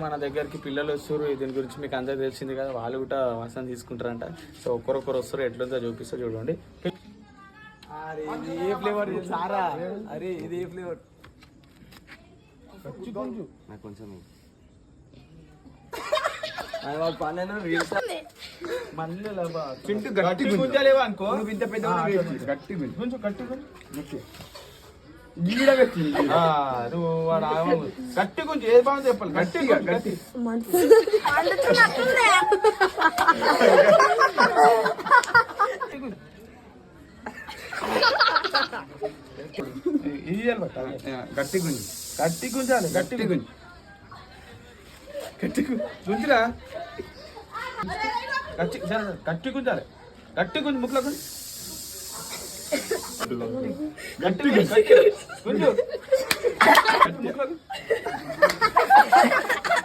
మన దగ్గరికి పిల్లలు వస్తారు, దీని గురించి మీకు అందరికి తెలిసింది కదా, వాళ్ళు కూడా వసం తీసుకుంటారంట. సో ఒక్కరొక్కరు వస్తారు, ఎట్లుందో చూపిస్తా చూడండి. ఏ ఫ్లేవర్ సారా? అరే ఇది ఏ ఫ్లేవర్? నాకు కొంచెం గట్టి గుంజలేవా అనుకో, ఇంత పెద్ద గట్టి కొంచెం గట్టి గీడ పెట్టి నువ్వు గట్టి గుంజు ఏది బాగుంది చెప్పాలి. గట్టి గట్టి ఇది గట్టి గుంజు, గట్టి గుంజాలి, గట్టి గుంజు, గట్టి గుంజురా, గట్టి గట్టి గుంజాలి, గట్టి గుంజు, ముక్కులో గుంజు, గట్టి గుంజు, ముక్కులో